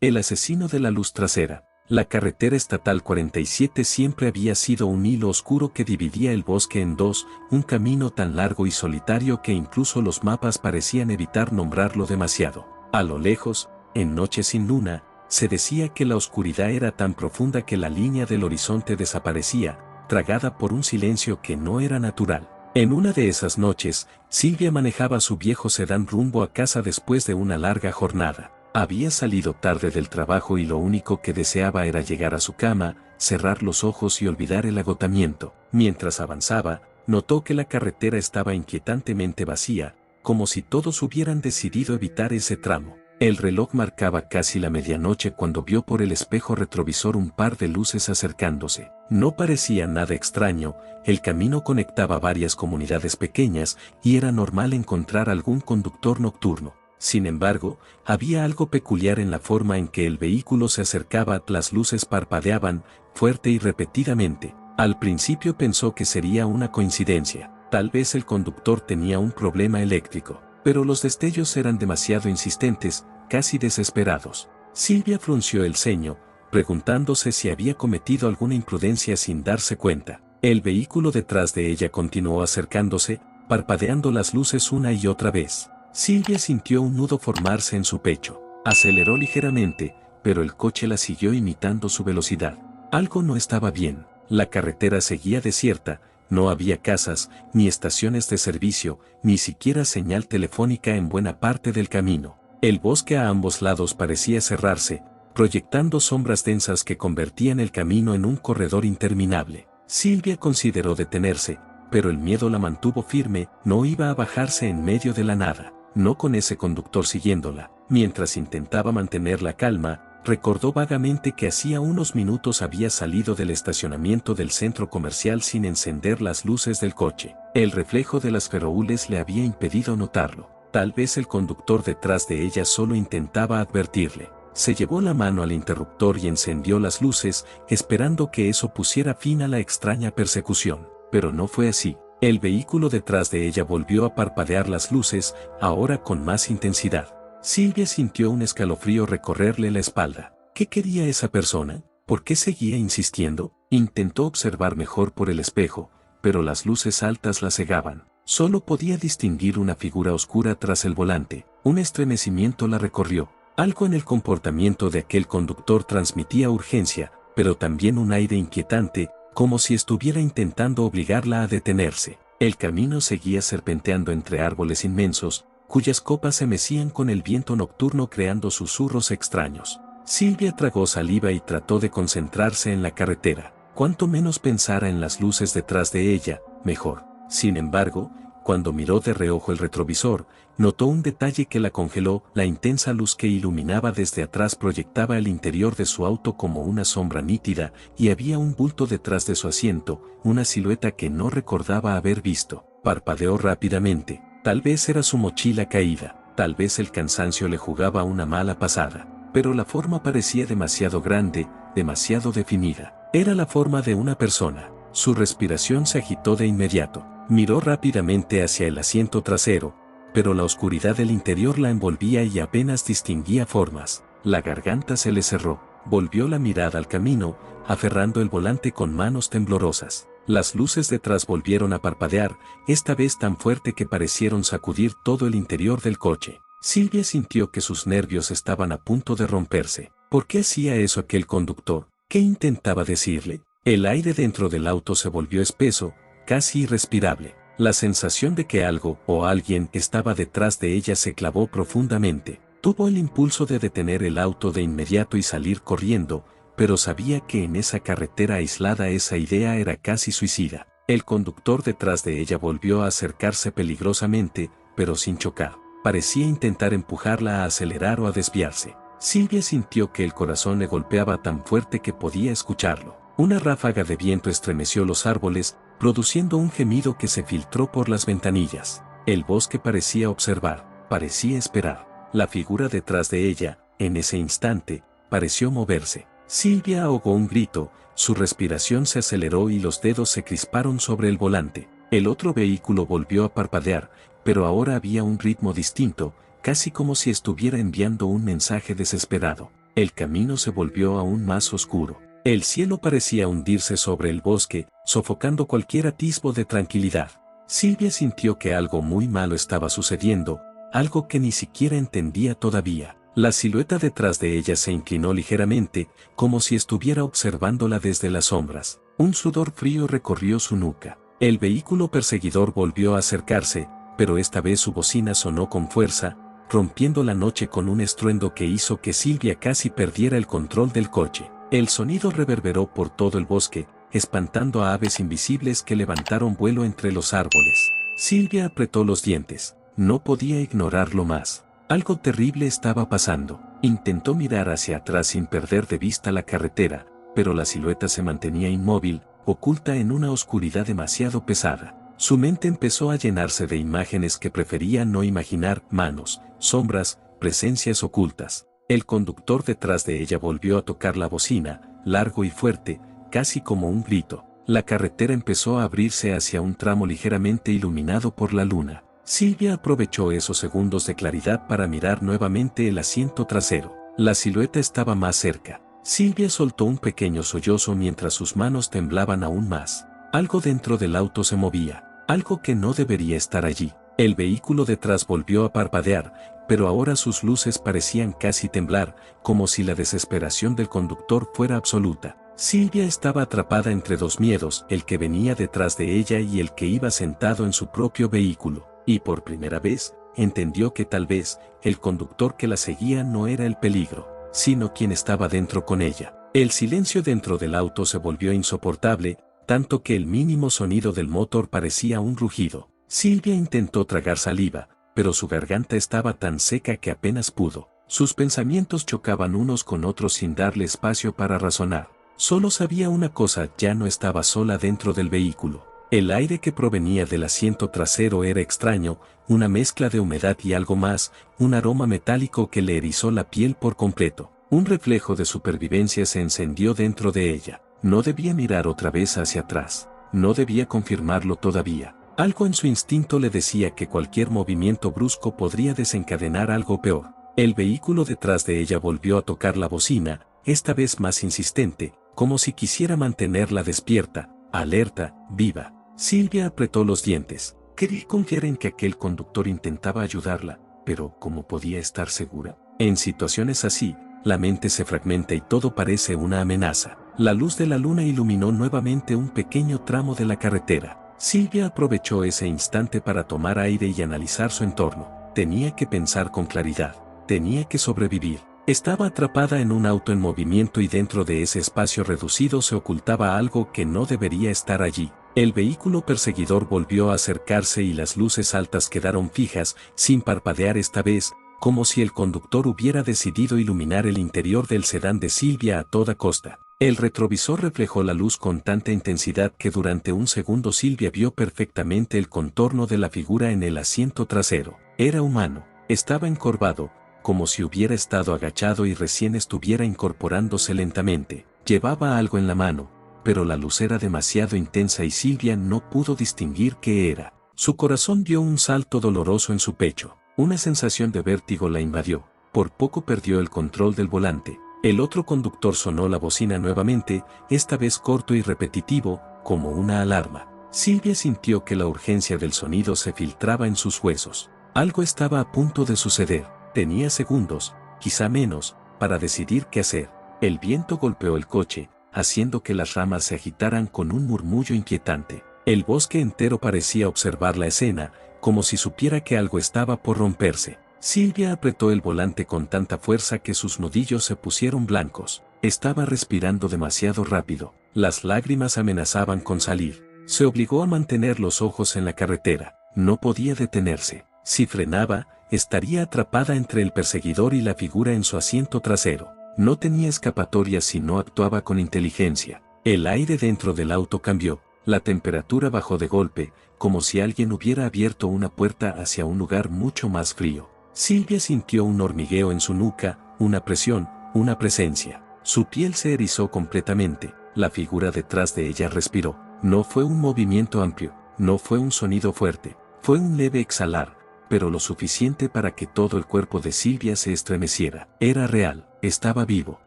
El asesino de la luz trasera. La carretera estatal 47 siempre había sido un hilo oscuro que dividía el bosque en dos, un camino tan largo y solitario que incluso los mapas parecían evitar nombrarlo demasiado. A lo lejos, en noches sin luna, se decía que la oscuridad era tan profunda que la línea del horizonte desaparecía, tragada por un silencio que no era natural. En una de esas noches, Silvia manejaba su viejo sedán rumbo a casa después de una larga jornada. Había salido tarde del trabajo y lo único que deseaba era llegar a su cama, cerrar los ojos y olvidar el agotamiento. Mientras avanzaba, notó que la carretera estaba inquietantemente vacía, como si todos hubieran decidido evitar ese tramo. El reloj marcaba casi la medianoche cuando vio por el espejo retrovisor un par de luces acercándose. No parecía nada extraño, el camino conectaba varias comunidades pequeñas y era normal encontrar algún conductor nocturno. Sin embargo, había algo peculiar en la forma en que el vehículo se acercaba. Las luces parpadeaban, fuerte y repetidamente. Al principio pensó que sería una coincidencia, tal vez el conductor tenía un problema eléctrico, pero los destellos eran demasiado insistentes, casi desesperados. Silvia frunció el ceño, preguntándose si había cometido alguna imprudencia sin darse cuenta. El vehículo detrás de ella continuó acercándose, parpadeando las luces una y otra vez. Silvia sintió un nudo formarse en su pecho. Aceleró ligeramente, pero el coche la siguió imitando su velocidad. Algo no estaba bien. La carretera seguía desierta, no había casas, ni estaciones de servicio, ni siquiera señal telefónica en buena parte del camino. El bosque a ambos lados parecía cerrarse, proyectando sombras densas que convertían el camino en un corredor interminable. Silvia consideró detenerse, pero el miedo la mantuvo firme. No iba a bajarse en medio de la nada. No con ese conductor siguiéndola. Mientras intentaba mantener la calma, recordó vagamente que hacía unos minutos había salido del estacionamiento del centro comercial sin encender las luces del coche. El reflejo de las faroles le había impedido notarlo. Tal vez el conductor detrás de ella solo intentaba advertirle. Se llevó la mano al interruptor y encendió las luces, esperando que eso pusiera fin a la extraña persecución. Pero no fue así. El vehículo detrás de ella volvió a parpadear las luces, ahora con más intensidad. Silvia sintió un escalofrío recorrerle la espalda. ¿Qué quería esa persona? ¿Por qué seguía insistiendo? Intentó observar mejor por el espejo, pero las luces altas la cegaban. Solo podía distinguir una figura oscura tras el volante. Un estremecimiento la recorrió. Algo en el comportamiento de aquel conductor transmitía urgencia, pero también un aire inquietante, como si estuviera intentando obligarla a detenerse. El camino seguía serpenteando entre árboles inmensos, cuyas copas se mecían con el viento nocturno creando susurros extraños. Silvia tragó saliva y trató de concentrarse en la carretera. Cuanto menos pensara en las luces detrás de ella, mejor. Sin embargo, cuando miró de reojo el retrovisor, notó un detalle que la congeló. La intensa luz que iluminaba desde atrás proyectaba el interior de su auto como una sombra nítida, y había un bulto detrás de su asiento, una silueta que no recordaba haber visto. Parpadeó rápidamente. Tal vez era su mochila caída, tal vez el cansancio le jugaba una mala pasada, pero la forma parecía demasiado grande, demasiado definida. Era la forma de una persona. Su respiración se agitó de inmediato. Miró rápidamente hacia el asiento trasero, pero la oscuridad del interior la envolvía y apenas distinguía formas. La garganta se le cerró. Volvió la mirada al camino, aferrando el volante con manos temblorosas. Las luces detrás volvieron a parpadear, esta vez tan fuerte que parecieron sacudir todo el interior del coche. Silvia sintió que sus nervios estaban a punto de romperse. ¿Por qué hacía eso aquel conductor? ¿Qué intentaba decirle? El aire dentro del auto se volvió espeso, casi irrespirable. La sensación de que algo o alguien estaba detrás de ella se clavó profundamente. Tuvo el impulso de detener el auto de inmediato y salir corriendo, pero sabía que en esa carretera aislada esa idea era casi suicida. El conductor detrás de ella volvió a acercarse peligrosamente, pero sin chocar. Parecía intentar empujarla a acelerar o a desviarse. Silvia sintió que el corazón le golpeaba tan fuerte que podía escucharlo. Una ráfaga de viento estremeció los árboles, produciendo un gemido que se filtró por las ventanillas. El bosque parecía observar, parecía esperar. La figura detrás de ella, en ese instante, pareció moverse. Silvia ahogó un grito, su respiración se aceleró y los dedos se crisparon sobre el volante. El otro vehículo volvió a parpadear, pero ahora había un ritmo distinto, casi como si estuviera enviando un mensaje desesperado. El camino se volvió aún más oscuro. El cielo parecía hundirse sobre el bosque, sofocando cualquier atisbo de tranquilidad. Silvia sintió que algo muy malo estaba sucediendo, algo que ni siquiera entendía todavía. La silueta detrás de ella se inclinó ligeramente, como si estuviera observándola desde las sombras. Un sudor frío recorrió su nuca. El vehículo perseguidor volvió a acercarse, pero esta vez su bocina sonó con fuerza, rompiendo la noche con un estruendo que hizo que Silvia casi perdiera el control del coche. El sonido reverberó por todo el bosque, espantando a aves invisibles que levantaron vuelo entre los árboles. Silvia apretó los dientes. No podía ignorarlo más. Algo terrible estaba pasando. Intentó mirar hacia atrás sin perder de vista la carretera, pero la silueta se mantenía inmóvil, oculta en una oscuridad demasiado pesada. Su mente empezó a llenarse de imágenes que prefería no imaginar: manos, sombras, presencias ocultas. El conductor detrás de ella volvió a tocar la bocina, largo y fuerte, casi como un grito. La carretera empezó a abrirse hacia un tramo ligeramente iluminado por la luna. Silvia aprovechó esos segundos de claridad para mirar nuevamente el asiento trasero. La silueta estaba más cerca. Silvia soltó un pequeño sollozo mientras sus manos temblaban aún más. Algo dentro del auto se movía, algo que no debería estar allí. El vehículo detrás volvió a parpadear, pero ahora sus luces parecían casi temblar, como si la desesperación del conductor fuera absoluta. Silvia estaba atrapada entre dos miedos: el que venía detrás de ella y el que iba sentado en su propio vehículo. Y por primera vez, entendió que tal vez, el conductor que la seguía no era el peligro, sino quien estaba dentro con ella. El silencio dentro del auto se volvió insoportable, tanto que el mínimo sonido del motor parecía un rugido. Silvia intentó tragar saliva, pero su garganta estaba tan seca que apenas pudo. Sus pensamientos chocaban unos con otros sin darle espacio para razonar. Solo sabía una cosa: ya no estaba sola dentro del vehículo. El aire que provenía del asiento trasero era extraño, una mezcla de humedad y algo más, un aroma metálico que le erizó la piel por completo. Un reflejo de supervivencia se encendió dentro de ella. No debía mirar otra vez hacia atrás. No debía confirmarlo todavía. Algo en su instinto le decía que cualquier movimiento brusco podría desencadenar algo peor. El vehículo detrás de ella volvió a tocar la bocina, esta vez más insistente, como si quisiera mantenerla despierta, alerta, viva. Silvia apretó los dientes. Quería confiar en que aquel conductor intentaba ayudarla, pero ¿cómo podía estar segura? En situaciones así, la mente se fragmenta y todo parece una amenaza. La luz de la luna iluminó nuevamente un pequeño tramo de la carretera. Silvia aprovechó ese instante para tomar aire y analizar su entorno. Tenía que pensar con claridad. Tenía que sobrevivir. Estaba atrapada en un auto en movimiento y dentro de ese espacio reducido se ocultaba algo que no debería estar allí. El vehículo perseguidor volvió a acercarse y las luces altas quedaron fijas, sin parpadear esta vez, como si el conductor hubiera decidido iluminar el interior del sedán de Silvia a toda costa. El retrovisor reflejó la luz con tanta intensidad que durante un segundo Silvia vio perfectamente el contorno de la figura en el asiento trasero. Era humano, estaba encorvado, como si hubiera estado agachado y recién estuviera incorporándose lentamente. Llevaba algo en la mano, pero la luz era demasiado intensa y Silvia no pudo distinguir qué era. Su corazón dio un salto doloroso en su pecho. Una sensación de vértigo la invadió. Por poco perdió el control del volante. El otro conductor sonó la bocina nuevamente, esta vez corto y repetitivo, como una alarma. Silvia sintió que la urgencia del sonido se filtraba en sus huesos. Algo estaba a punto de suceder. Tenía segundos, quizá menos, para decidir qué hacer. El viento golpeó el coche, haciendo que las ramas se agitaran con un murmullo inquietante. El bosque entero parecía observar la escena, como si supiera que algo estaba por romperse. Silvia apretó el volante con tanta fuerza que sus nudillos se pusieron blancos. Estaba respirando demasiado rápido. Las lágrimas amenazaban con salir. Se obligó a mantener los ojos en la carretera. No podía detenerse. Si frenaba, estaría atrapada entre el perseguidor y la figura en su asiento trasero. No tenía escapatoria si no actuaba con inteligencia. El aire dentro del auto cambió. La temperatura bajó de golpe, como si alguien hubiera abierto una puerta hacia un lugar mucho más frío. Silvia sintió un hormigueo en su nuca, una presión, una presencia. Su piel se erizó completamente. La figura detrás de ella respiró. No fue un movimiento amplio, no fue un sonido fuerte, fue un leve exhalar, pero lo suficiente para que todo el cuerpo de Silvia se estremeciera. Era real. estaba vivo,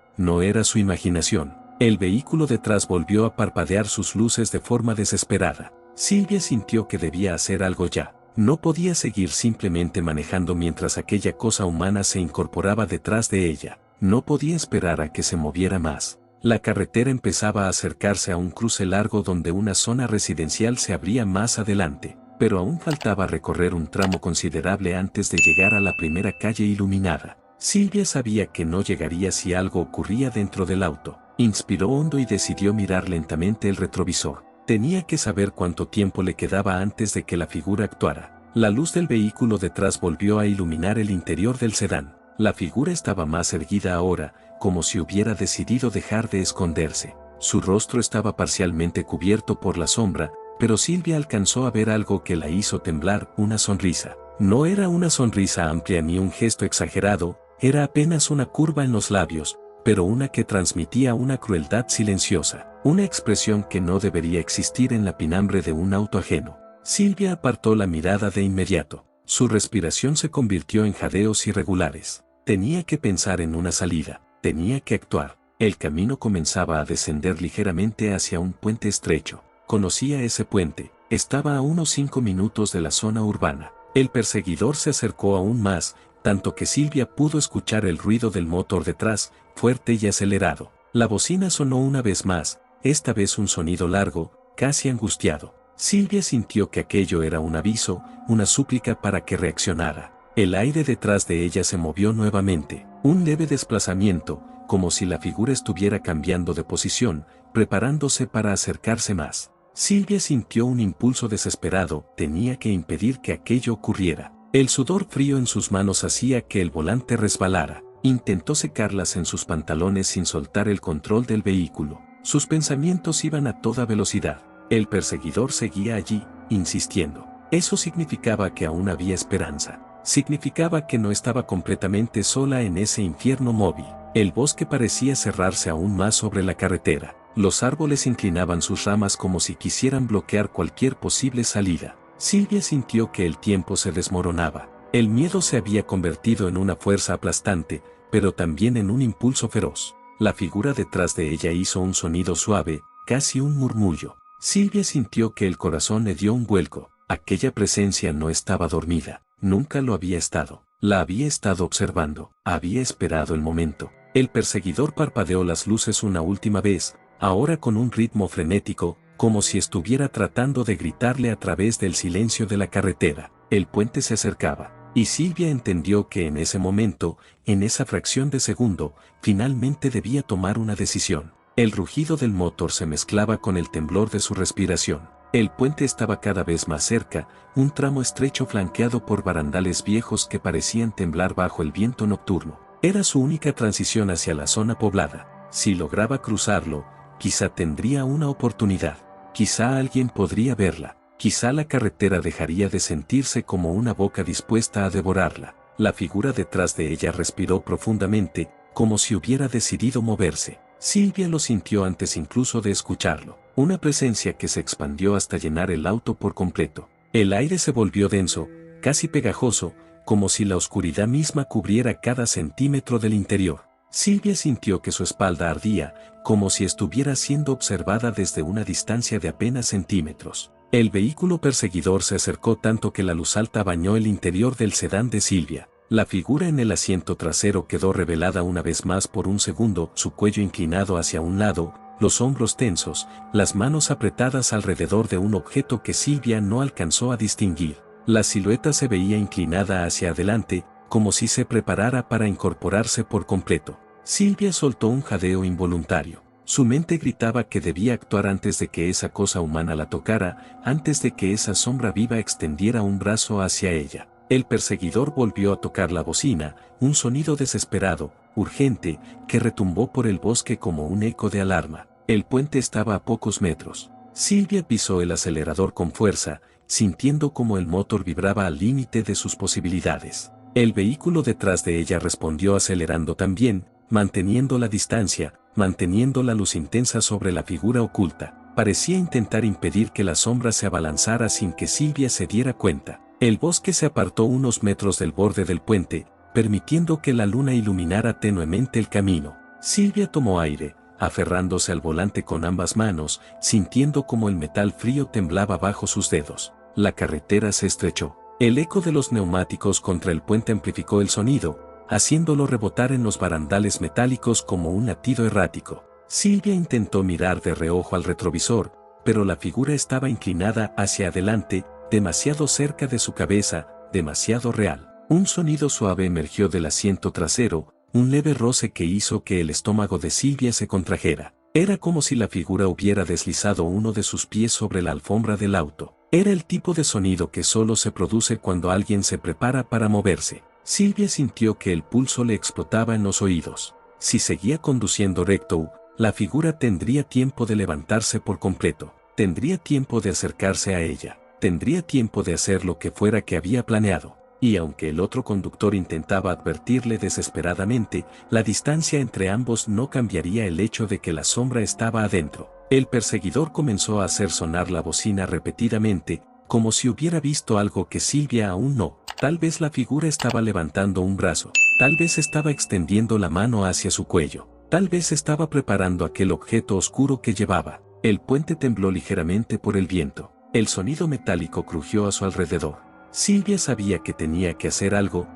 no era su imaginación. El vehículo detrás volvió a parpadear sus luces de forma desesperada. Silvia sintió que debía hacer algo ya. No podía seguir simplemente manejando mientras aquella cosa humana se incorporaba detrás de ella. No podía esperar a que se moviera más. La carretera empezaba a acercarse a un cruce largo donde una zona residencial se abría más adelante, pero aún faltaba recorrer un tramo considerable antes de llegar a la primera calle iluminada. Silvia sabía que no llegaría si algo ocurría dentro del auto. Inspiró hondo y decidió mirar lentamente el retrovisor. Tenía que saber cuánto tiempo le quedaba antes de que la figura actuara. La luz del vehículo detrás volvió a iluminar el interior del sedán. La figura estaba más erguida ahora, como si hubiera decidido dejar de esconderse. Su rostro estaba parcialmente cubierto por la sombra, pero Silvia alcanzó a ver algo que la hizo temblar, una sonrisa. No era una sonrisa amplia ni un gesto exagerado, era apenas una curva en los labios, pero una que transmitía una crueldad silenciosa, una expresión que no debería existir en la pinambre de un auto ajeno. Silvia apartó la mirada de inmediato. Su respiración se convirtió en jadeos irregulares. Tenía que pensar en una salida, tenía que actuar. El camino comenzaba a descender ligeramente hacia un puente estrecho. Conocía ese puente, estaba a unos 5 minutos de la zona urbana. El perseguidor se acercó aún más, tanto que Silvia pudo escuchar el ruido del motor detrás, fuerte y acelerado. La bocina sonó una vez más, esta vez un sonido largo, casi angustiado. Silvia sintió que aquello era un aviso, una súplica para que reaccionara. El aire detrás de ella se movió nuevamente, un leve desplazamiento, como si la figura estuviera cambiando de posición, preparándose para acercarse más. Silvia sintió un impulso desesperado, tenía que impedir que aquello ocurriera. El sudor frío en sus manos hacía que el volante resbalara. Intentó secarlas en sus pantalones sin soltar el control del vehículo. Sus pensamientos iban a toda velocidad. El perseguidor seguía allí, insistiendo. Eso significaba que aún había esperanza. Significaba que no estaba completamente sola en ese infierno móvil. El bosque parecía cerrarse aún más sobre la carretera. Los árboles inclinaban sus ramas como si quisieran bloquear cualquier posible salida. Silvia sintió que el tiempo se desmoronaba. El miedo se había convertido en una fuerza aplastante, pero también en un impulso feroz. La figura detrás de ella hizo un sonido suave, casi un murmullo. Silvia sintió que el corazón le dio un vuelco. Aquella presencia no estaba dormida, nunca lo había estado. La había estado observando, había esperado el momento. El perseguidor parpadeó las luces una última vez, ahora con un ritmo frenético, como si estuviera tratando de gritarle a través del silencio de la carretera. El puente se acercaba, y Silvia entendió que en ese momento, en esa fracción de segundo, finalmente debía tomar una decisión. El rugido del motor se mezclaba con el temblor de su respiración. El puente estaba cada vez más cerca, un tramo estrecho flanqueado por barandales viejos que parecían temblar bajo el viento nocturno. Era su única transición hacia la zona poblada. Si lograba cruzarlo, quizá tendría una oportunidad. Quizá alguien podría verla. Quizá la carretera dejaría de sentirse como una boca dispuesta a devorarla. La figura detrás de ella respiró profundamente, como si hubiera decidido moverse. Silvia lo sintió antes incluso de escucharlo. Una presencia que se expandió hasta llenar el auto por completo. El aire se volvió denso, casi pegajoso, como si la oscuridad misma cubriera cada centímetro del interior. Silvia sintió que su espalda ardía, como si estuviera siendo observada desde una distancia de apenas centímetros. El vehículo perseguidor se acercó tanto que la luz alta bañó el interior del sedán de Silvia. La figura en el asiento trasero quedó revelada una vez más por un segundo, su cuello inclinado hacia un lado, los hombros tensos, las manos apretadas alrededor de un objeto que Silvia no alcanzó a distinguir. La silueta se veía inclinada hacia adelante, como si se preparara para incorporarse por completo. Silvia soltó un jadeo involuntario. Su mente gritaba que debía actuar antes de que esa cosa humana la tocara, antes de que esa sombra viva extendiera un brazo hacia ella. El perseguidor volvió a tocar la bocina, un sonido desesperado, urgente, que retumbó por el bosque como un eco de alarma. El puente estaba a pocos metros. Silvia pisó el acelerador con fuerza, sintiendo como el motor vibraba al límite de sus posibilidades. El vehículo detrás de ella respondió acelerando también, manteniendo la distancia, manteniendo la luz intensa sobre la figura oculta. Parecía intentar impedir que la sombra se abalanzara sin que Silvia se diera cuenta. El bosque se apartó unos metros del borde del puente, permitiendo que la luna iluminara tenuemente el camino. Silvia tomó aire, aferrándose al volante con ambas manos, sintiendo como el metal frío temblaba bajo sus dedos. La carretera se estrechó. El eco de los neumáticos contra el puente amplificó el sonido, haciéndolo rebotar en los barandales metálicos como un latido errático. Silvia intentó mirar de reojo al retrovisor, pero la figura estaba inclinada hacia adelante, demasiado cerca de su cabeza, demasiado real. Un sonido suave emergió del asiento trasero, un leve roce que hizo que el estómago de Silvia se contrajera. Era como si la figura hubiera deslizado uno de sus pies sobre la alfombra del auto. Era el tipo de sonido que solo se produce cuando alguien se prepara para moverse. Silvia sintió que el pulso le explotaba en los oídos. Si seguía conduciendo recto, la figura tendría tiempo de levantarse por completo. Tendría tiempo de acercarse a ella. Tendría tiempo de hacer lo que fuera que había planeado. Y aunque el otro conductor intentaba advertirle desesperadamente, la distancia entre ambos no cambiaría el hecho de que la sombra estaba adentro. El perseguidor comenzó a hacer sonar la bocina repetidamente, como si hubiera visto algo que Silvia aún no. Tal vez la figura estaba levantando un brazo, tal vez estaba extendiendo la mano hacia su cuello, tal vez estaba preparando aquel objeto oscuro que llevaba. El puente tembló ligeramente por el viento. El sonido metálico crujió a su alrededor. Silvia sabía que tenía que hacer algo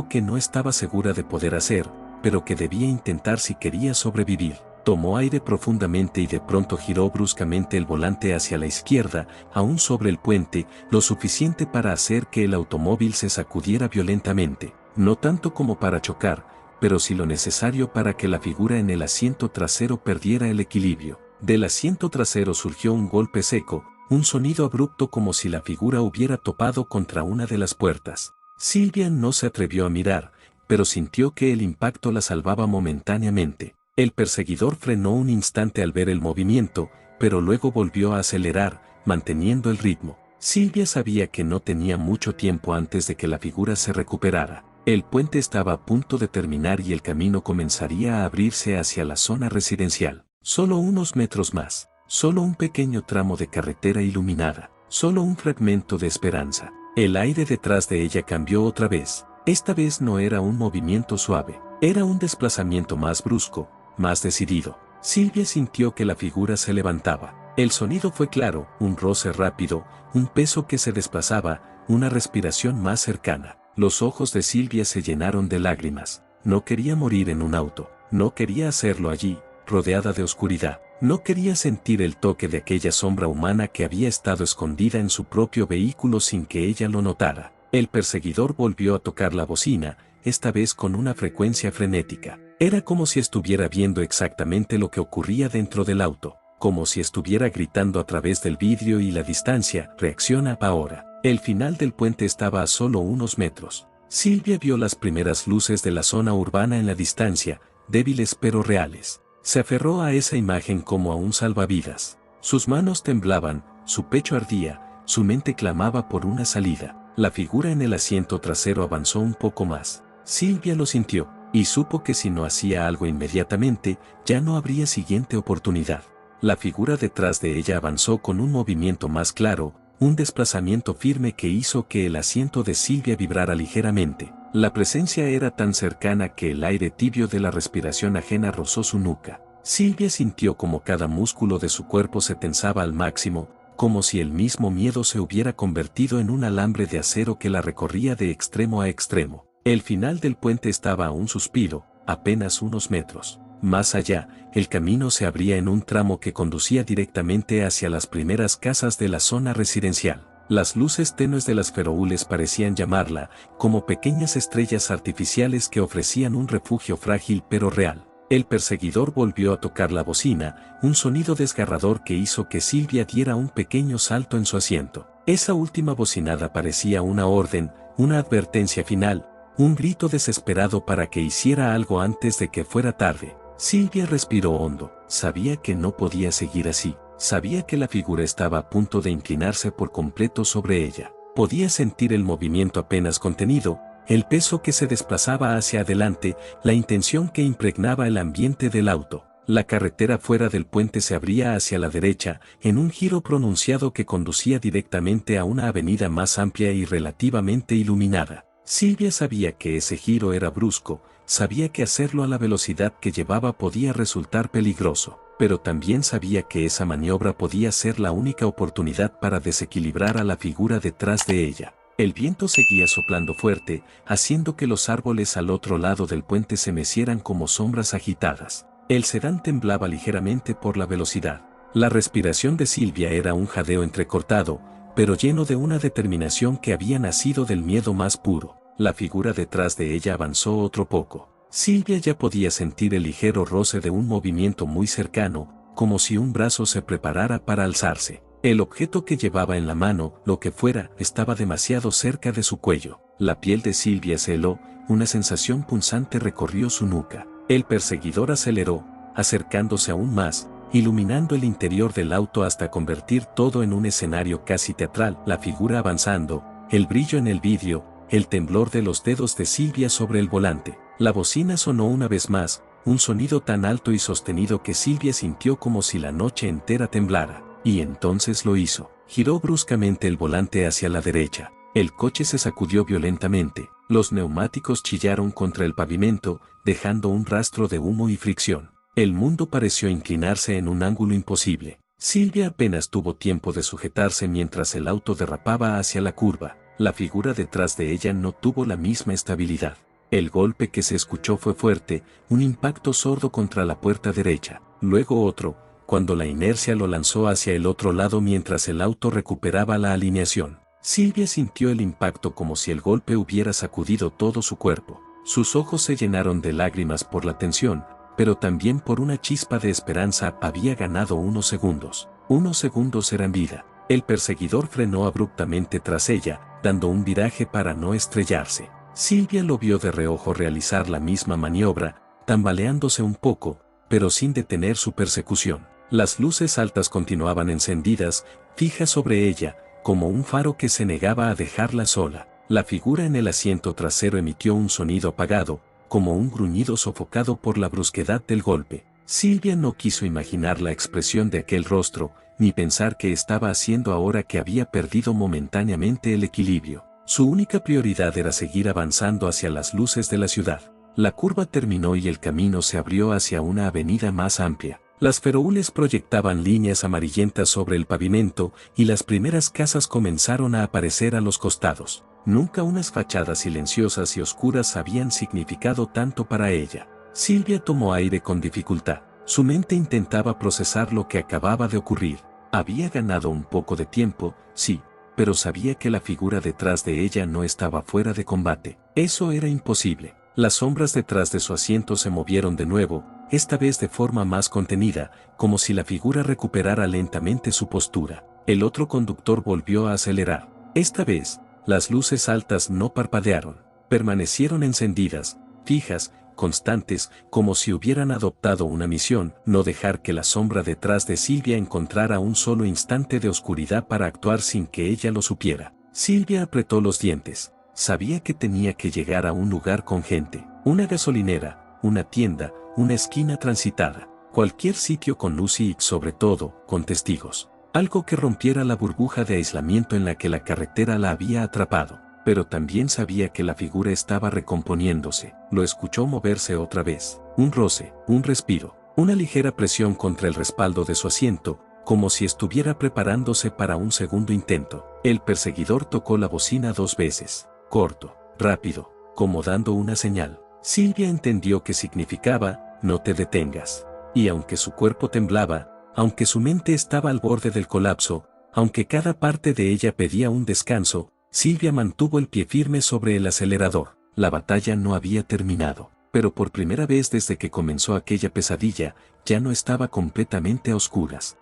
que no estaba segura de poder hacer, pero que debía intentar si quería sobrevivir. Tomó aire profundamente y de pronto giró bruscamente el volante hacia la izquierda, aún sobre el puente, lo suficiente para hacer que el automóvil se sacudiera violentamente, no tanto como para chocar, pero sí lo necesario para que la figura en el asiento trasero perdiera el equilibrio. Del asiento trasero surgió un golpe seco, un sonido abrupto como si la figura hubiera topado contra una de las puertas. Silvia no se atrevió a mirar, pero sintió que el impacto la salvaba momentáneamente. El perseguidor frenó un instante al ver el movimiento, pero luego volvió a acelerar, manteniendo el ritmo. Silvia sabía que no tenía mucho tiempo antes de que la figura se recuperara. El puente estaba a punto de terminar y el camino comenzaría a abrirse hacia la zona residencial. Solo unos metros más. Solo un pequeño tramo de carretera iluminada, solo un fragmento de esperanza. El aire detrás de ella cambió otra vez. Esta vez no era un movimiento suave, era un desplazamiento más brusco, más decidido. Silvia sintió que la figura se levantaba. El sonido fue claro, un roce rápido, un peso que se desplazaba, una respiración más cercana. Los ojos de Silvia se llenaron de lágrimas. No quería morir en un auto, no quería hacerlo allí, rodeada de oscuridad. No quería sentir el toque de aquella sombra humana que había estado escondida en su propio vehículo sin que ella lo notara. El perseguidor volvió a tocar la bocina, esta vez con una frecuencia frenética. Era como si estuviera viendo exactamente lo que ocurría dentro del auto, como si estuviera gritando a través del vidrio y la distancia. Reacciona ahora. El final del puente estaba a solo unos metros. Silvia vio las primeras luces de la zona urbana en la distancia, débiles pero reales. Se aferró a esa imagen como a un salvavidas. Sus manos temblaban, su pecho ardía, su mente clamaba por una salida. La figura en el asiento trasero avanzó un poco más. Silvia lo sintió, y supo que si no hacía algo inmediatamente, ya no habría siguiente oportunidad. La figura detrás de ella avanzó con un movimiento más claro, un desplazamiento firme que hizo que el asiento de Silvia vibrara ligeramente. La presencia era tan cercana que el aire tibio de la respiración ajena rozó su nuca. Silvia sintió como cada músculo de su cuerpo se tensaba al máximo, como si el mismo miedo se hubiera convertido en un alambre de acero que la recorría de extremo a extremo. El final del puente estaba a un suspiro, apenas unos metros. Más allá, el camino se abría en un tramo que conducía directamente hacia las primeras casas de la zona residencial. Las luces tenues de las feroúles parecían llamarla, como pequeñas estrellas artificiales que ofrecían un refugio frágil pero real. El perseguidor volvió a tocar la bocina, un sonido desgarrador que hizo que Silvia diera un pequeño salto en su asiento. Esa última bocinada parecía una orden, una advertencia final, un grito desesperado para que hiciera algo antes de que fuera tarde. Silvia respiró hondo, sabía que no podía seguir así. Sabía que la figura estaba a punto de inclinarse por completo sobre ella. Podía sentir el movimiento apenas contenido, el peso que se desplazaba hacia adelante, la intención que impregnaba el ambiente del auto. La carretera fuera del puente se abría hacia la derecha, en un giro pronunciado que conducía directamente a una avenida más amplia y relativamente iluminada. Silvia sabía que ese giro era brusco, sabía que hacerlo a la velocidad que llevaba podía resultar peligroso, pero también sabía que esa maniobra podía ser la única oportunidad para desequilibrar a la figura detrás de ella. El viento seguía soplando fuerte, haciendo que los árboles al otro lado del puente se mecieran como sombras agitadas. El sedán temblaba ligeramente por la velocidad. La respiración de Silvia era un jadeo entrecortado, pero lleno de una determinación que había nacido del miedo más puro. La figura detrás de ella avanzó otro poco. Silvia ya podía sentir el ligero roce de un movimiento muy cercano, como si un brazo se preparara para alzarse. El objeto que llevaba en la mano, lo que fuera, estaba demasiado cerca de su cuello. La piel de Silvia se heló, una sensación punzante recorrió su nuca. El perseguidor aceleró, acercándose aún más, iluminando el interior del auto hasta convertir todo en un escenario casi teatral, la figura avanzando, el brillo en el vidrio, el temblor de los dedos de Silvia sobre el volante. La bocina sonó una vez más, un sonido tan alto y sostenido que Silvia sintió como si la noche entera temblara, y entonces lo hizo. Giró bruscamente el volante hacia la derecha. El coche se sacudió violentamente, los neumáticos chillaron contra el pavimento, dejando un rastro de humo y fricción. El mundo pareció inclinarse en un ángulo imposible. Silvia apenas tuvo tiempo de sujetarse mientras el auto derrapaba hacia la curva. La figura detrás de ella no tuvo la misma estabilidad. El golpe que se escuchó fue fuerte, un impacto sordo contra la puerta derecha, luego otro, cuando la inercia lo lanzó hacia el otro lado mientras el auto recuperaba la alineación. Silvia sintió el impacto como si el golpe hubiera sacudido todo su cuerpo. Sus ojos se llenaron de lágrimas por la tensión, pero también por una chispa de esperanza. Había ganado unos segundos. Unos segundos eran vida. El perseguidor frenó abruptamente tras ella, dando un viraje para no estrellarse. Silvia lo vio de reojo realizar la misma maniobra, tambaleándose un poco, pero sin detener su persecución. Las luces altas continuaban encendidas, fijas sobre ella, como un faro que se negaba a dejarla sola. La figura en el asiento trasero emitió un sonido apagado, como un gruñido sofocado por la brusquedad del golpe. Silvia no quiso imaginar la expresión de aquel rostro, ni pensar qué estaba haciendo ahora que había perdido momentáneamente el equilibrio. Su única prioridad era seguir avanzando hacia las luces de la ciudad. La curva terminó y el camino se abrió hacia una avenida más amplia. Las faroles proyectaban líneas amarillentas sobre el pavimento y las primeras casas comenzaron a aparecer a los costados. Nunca unas fachadas silenciosas y oscuras habían significado tanto para ella. Silvia tomó aire con dificultad. Su mente intentaba procesar lo que acababa de ocurrir. Había ganado un poco de tiempo, sí, pero sabía que la figura detrás de ella no estaba fuera de combate. Eso era imposible. Las sombras detrás de su asiento se movieron de nuevo, esta vez de forma más contenida, como si la figura recuperara lentamente su postura. El otro conductor volvió a acelerar. Esta vez, las luces altas no parpadearon, permanecieron encendidas, fijas, constantes, como si hubieran adoptado una misión: no dejar que la sombra detrás de Silvia encontrara un solo instante de oscuridad para actuar sin que ella lo supiera. Silvia apretó los dientes. Sabía que tenía que llegar a un lugar con gente, una gasolinera, una tienda, una esquina transitada, cualquier sitio con luz y, sobre todo, con testigos. Algo que rompiera la burbuja de aislamiento en la que la carretera la había atrapado. Pero también sabía que la figura estaba recomponiéndose. Lo escuchó moverse otra vez. Un roce, un respiro, una ligera presión contra el respaldo de su asiento, como si estuviera preparándose para un segundo intento. El perseguidor tocó la bocina 2 veces. Corto, rápido, como dando una señal. Silvia entendió que significaba: no te detengas. Y aunque su cuerpo temblaba, aunque su mente estaba al borde del colapso, aunque cada parte de ella pedía un descanso, Silvia mantuvo el pie firme sobre el acelerador. La batalla no había terminado, pero por primera vez desde que comenzó aquella pesadilla, ya no estaba completamente a oscuras.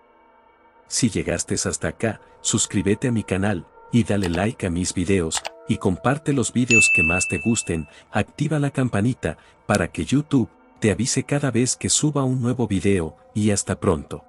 Si llegaste hasta acá, suscríbete a mi canal, y dale like a mis videos, y comparte los videos que más te gusten, activa la campanita, para que YouTube te avise cada vez que suba un nuevo video, y hasta pronto.